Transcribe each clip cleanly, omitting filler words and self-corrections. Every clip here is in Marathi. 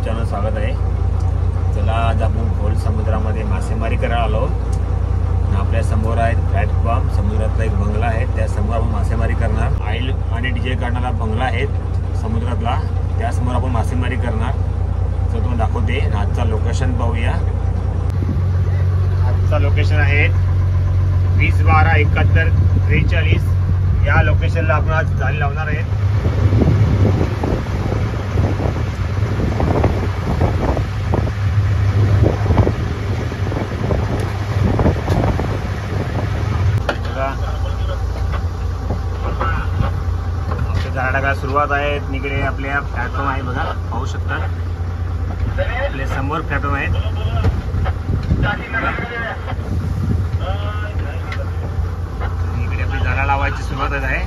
यूट्यूब चॅनल स्वागत आहे। चला आज आपण खोल समुद्रामध्ये मासेमारी करायला आलो आणि आपल्या समोर आहे प्लॅटफॉर्म, समुद्रातला एक बंगला आहे, त्या समोर आपण मासेमारी करणार। ऑइल आणि डीजे काढणारा बंगला आहे समुद्रातला, त्या समोर आपण मासेमारी करणार। तर तुम्हाला दाखवते। आजचा लोकेशन पाहूया। आजचा लोकेशन आहे 20/12/7143 या लोकेशनला आपण आज जाळी लावणार आहे। झाडाला सुरुवात आहे। तिकडे आपल्या प्लॅटफॉर्म आहे, बघा पाहू शकता आपल्या समोर प्लॅटफॉर्म आहे। इकडे आपली झाडा लावायची सुरुवात आहे।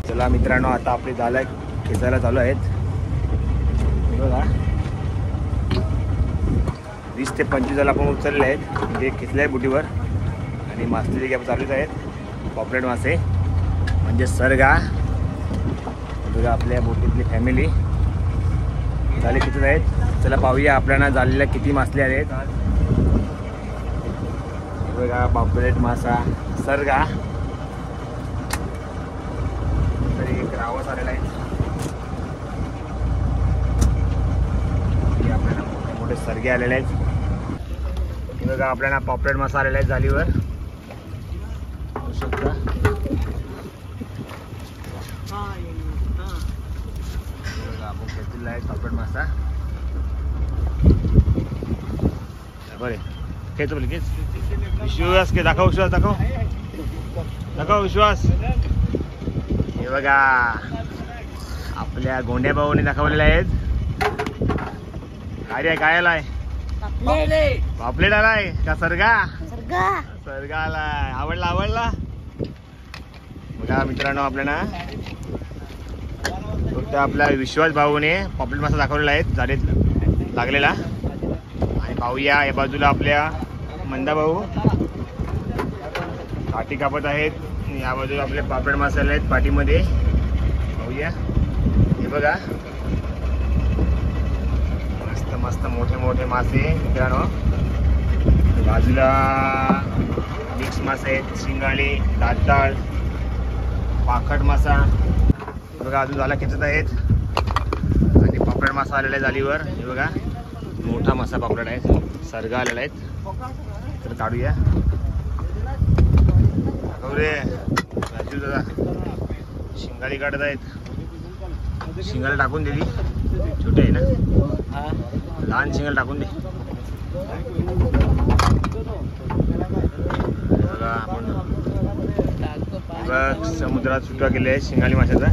चला मित्रांनो, आता आपली झाडं खेचायला चालू आहेत। बघा 20 ते 25 झाला आपण उचलले आहेत, म्हणजे खेचले आहे बुटीवर। आणि मासेचे गॅप चालूच आहेत, पॉपलेट मासे म्हणजे सरगा। बघा आपल्या बोटीतली फॅमिली झाले किती आहेत, चला पाहूया आपल्याला झालेल्या किती मासले आहेत। बघा पॉपलेट मासा, सरगा, तरी एक रावस आलेला आहे। आपल्याला मोठे मोठे सरगे आलेले आहेत। बघा आपल्याला पॉपलेट मासा आलेला आहे जालीवर, पाहू शकता। आपण घेतलेला आहे पॉपलेट मासा। बरे खेच बोल खेच, विश्वास के दाखव, विश्वास दाखव, दाखव विश्वास। हे बघा आपल्या गोंड्या भाऊने दाखवलेले आहेत। काय आलाय? पापलेट आलाय का सरगा? सरगा आलाय। आवडला? बघा मित्रांनो, आपल्याला फक्त आपल्या विश्वास भाऊने पापलेट मासा दाखवलेला आहे जाळीत लागलेला। आणि पाहूया या बाजूला आपल्या मंदा भाऊ पाटी कापत आहेत, या बाजूला आपले पापलेट मासे आहेत पाटीमध्ये। पाहूया, हे बघा मस्त मोठे मोठे मासे मित्रांनो। बाजूला मिक्स मासे आहेत, शिंगाळी, दाताळ, पाखट मासा। बघा अजून झाला खेचत आहेत। आणि पापलेट मासा आलेला आहे जालीवर। हे बघा मोठा मासा पापलेट आहे, सरगा आलेला आहे। तर काढूया रे राजू दादा, शिंगाळी काढत आहेत। शिंगाला टाकून दिली, छोटे आहे ना, लहान शिंगाला टाकून दे। बघा आपण समुद्रात सुटका केली आहे शिंगाली माशाचा।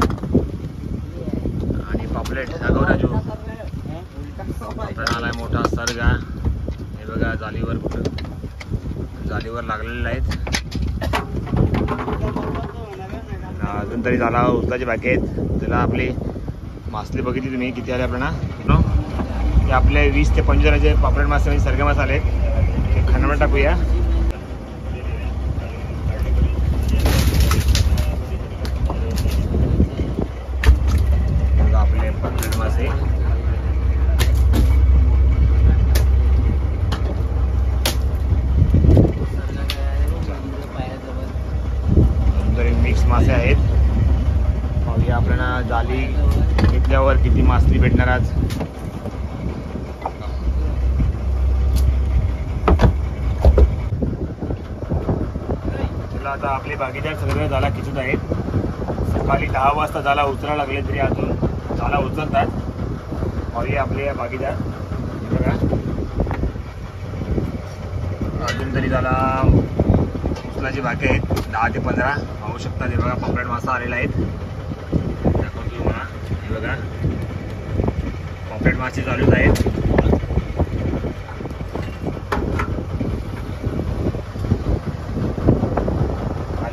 आणि पापलेट दाखव राजू, पापलेट आलाय मोठा सरगा। हे बघा जालीवर, कुठं जालीवर लागलेले आहेत। अजून तरी झाला उचलाची बाकी आहेत। त्याला आपली मासली बघितली तुम्ही किती आले आपल्याला। ते आपले 20 ते 25 जणांचे पापलेट मासे म्हणजे सरगे मासे आले, ते खाण्यामध्ये टाकूया। आपले पापलेट मासे मिक्स मासे आहेत। पाहूया आपल्याला जाली घेतल्यावर किती मासली भेटणार आज। आता आपले भागीदार सगळे झाला खिचत आहेत। सकाळी 10 वाजता झाला उचलायला लागले, तरी अजून झाला उचलतात। पाहूया आपले भागीदार, बघा अजून तरी झाला उचलाची बाकी आहेत 10 ते 15। पाहू शकता ते बघा पॉपलेट मासा आलेला आहे। बघा पॉपलेट मासे चालूच आहेत।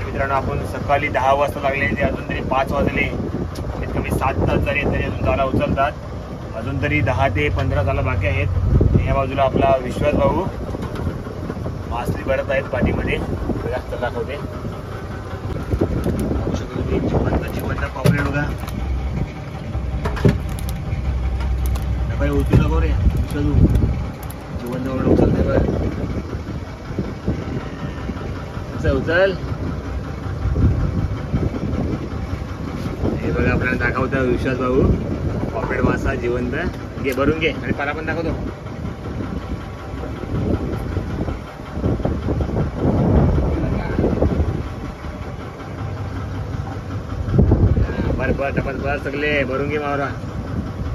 मित्रांनो आपण सकाळी 10 वाजता लागले, ते अजून तरी 5 वाजले, कमीत कमी 7 तास झाले तरी अजून झाला उचलतात। अजून तरी 10 ते 15 झाला बाकी आहेत। या बाजूला आपला विश्वास भाऊ मासली भरत आहेत पाठीमध्ये. जास्त दाखवते. जिवंत पॉपलेट बघा. काही उचलू नको रे, उचलू जिवंत वगैरे उचलते बघ. उचल. हे बघा आपल्याला दाखवतो विश्वास भाऊ पॉपलेट मासा जिवंत. घे भरून घे आणि पाला पण दाखवतो. बरं टपत बर सगळे भरून घे मावरा.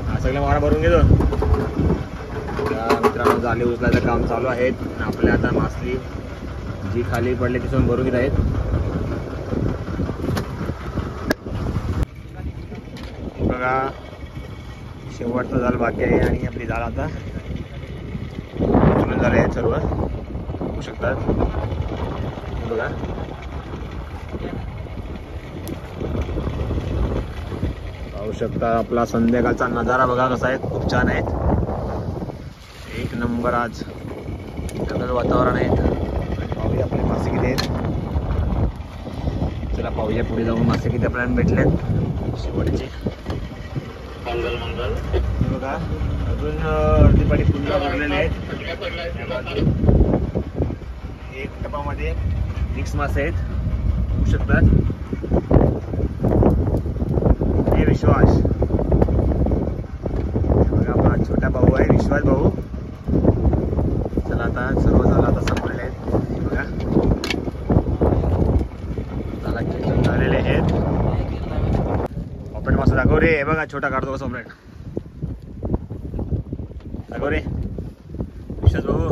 हा सगळे मावरा भरून घेतो. मित्रांनो जाळे उचलायचं काम चालू आहे. आपल्या आता मासली जी खाली पडली ती सोडून भरून घेत आहेत. बघा शेवटचं जाळ बाकी आहे आणि आपली जाळ आता उचलून झाले आहेत सर्व. होऊ शकतात बघा. पाहू शकता आपला संध्याकाळचा नजारा बघा कसा आहे. खूप छान आहे. एक नंबर आज ढगाळ वातावरण आहे. पाहूया आपले मासे किती आहेत. चला पाहूया पुढे जाऊन मासे किती आपल्याला भेटलेत शेवटचे. बघा अजून अर्धी पाटी पुन्हा भरलेले आहेत. एक टपामध्ये मिक्स मासे आहेत होऊ शकतात. हे विश्वास बघा आपला छोटा भाऊ आहे विश्वास भाऊ. चला आता सर्व झाला आता संपलेले आहेत. बघा त्याला खेचून झालेले आहेत. पॉपलेट मासा दाखव रे. हे बघा छोटा काढतो का पॉपलेट दाखव रे विश्वास भाऊ.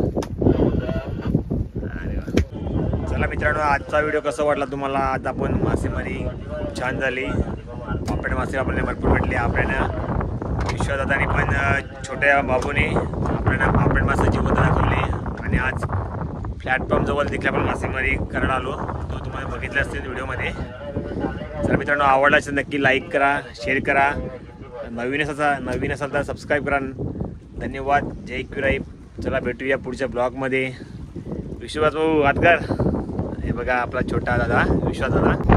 अरे वा. चला मित्रांनो आजचा व्हिडिओ कसा वाटला तुम्हाला. आज आपण मासेमारी छान झाली. पॉपलेट मासे आपल्याला भरपूर भेटले. आपल्याला विश्वासदादानी पण छोट्या बाबूने आपल्याला पॉपलेट मासे जिवंत दाखवले. आणि आज प्लॅटफॉर्म जवळ देखील आपण मासेमारी करायला आलो. तो तुम्हाला बघितलं असतील व्हिडिओमध्ये. तर मित्रांनो आवडला असेल नक्की लाईक करा, शेअर करा. नवीन असाल तर सबस्क्राईब करा. धन्यवाद. जय क्युराई. चला भेटूया पुढच्या ब्लॉगमध्ये. विश्वास भाऊ हातगार. हे बघा आपला छोटा दादा विश्वास दादा.